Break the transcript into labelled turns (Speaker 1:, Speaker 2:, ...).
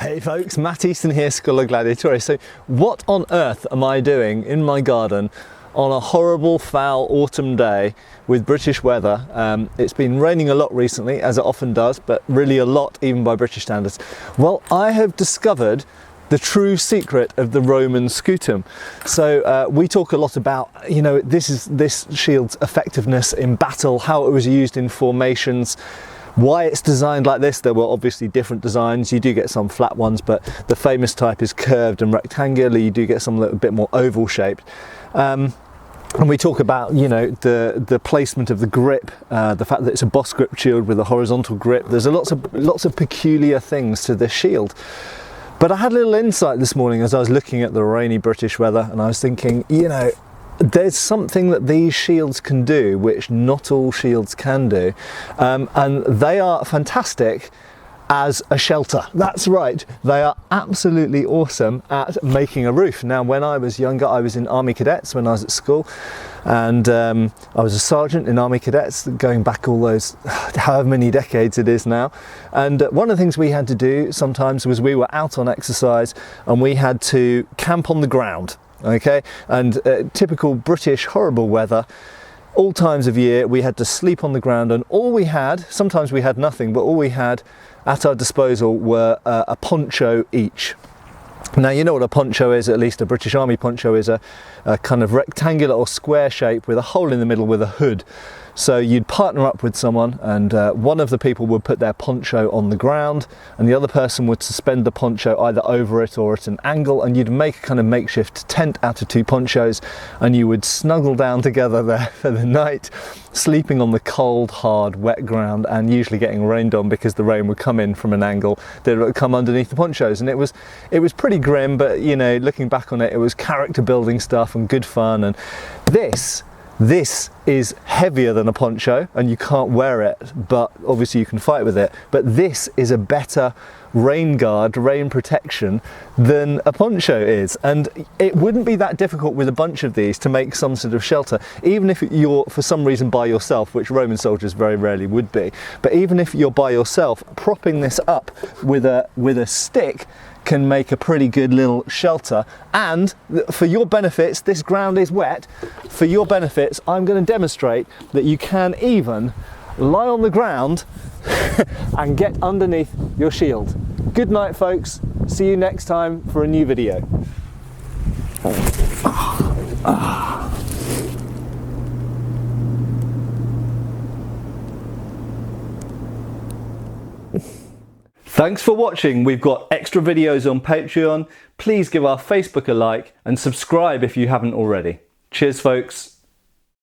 Speaker 1: Hey folks, Matt Easton here, Scholar Gladiatore. So what on earth am I doing in my garden on a horrible, foul autumn day with British weather? It's been raining a lot recently, as it often does, but really a lot even by British standards. Well, I have discovered the true secret of the Roman scutum. So we talk a lot about, you know, this shield's effectiveness in battle, how it was used in formations, why it's designed like this. There were obviously different designs. You do get some flat ones, but the famous type is curved and rectangular. You do get some a little bit more oval shaped. And we talk about, you know, the placement of the grip, the fact that it's a boss grip shield with a horizontal grip. There's lots of peculiar things to this shield. But I had a little insight this morning as I was looking at the rainy British weather, and I was thinking, you know, there's something that these shields can do which not all shields can do, and they are fantastic as a shelter. That's right, they are absolutely awesome at making a roof. Now, when I was younger, I was in Army Cadets when I was at school, and I was a sergeant in Army Cadets going back all those however many decades it is now. And one of the things we had to do sometimes was we were out on exercise and we had to camp on the ground. Okay, and typical British horrible weather, all times of year we had to sleep on the ground, and all we had, sometimes we had nothing, but all we had at our disposal were a poncho each. Now, you know what a poncho is, at least a British Army poncho is a kind of rectangular or square shape with a hole in the middle with a hood. So you'd partner up with someone, and one of the people would put their poncho on the ground and the other person would suspend the poncho either over it or at an angle, and you'd make a kind of makeshift tent out of two ponchos, and you would snuggle down together there for the night, sleeping on the cold, hard, wet ground, and usually getting rained on because the rain would come in from an angle that would come underneath the ponchos. And it was pretty grim, but you know, looking back on it, it was character building stuff and good fun. And this is heavier than a poncho and you can't wear it, but obviously you can fight with it. But this is a better rain guard, rain protection than a poncho is. And it wouldn't be that difficult with a bunch of these to make some sort of shelter, even if you're for some reason by yourself, which Roman soldiers very rarely would be. But even if you're by yourself, propping this up with a stick can make a pretty good little shelter. And for your benefits, this ground is wet, for your benefits I'm going to demonstrate that you can even lie on the ground and get underneath your shield. Good night folks, see you next time for a new video. Thanks for watching. We've got extra videos on Patreon. Please give our Facebook a like and subscribe if you haven't already. Cheers folks.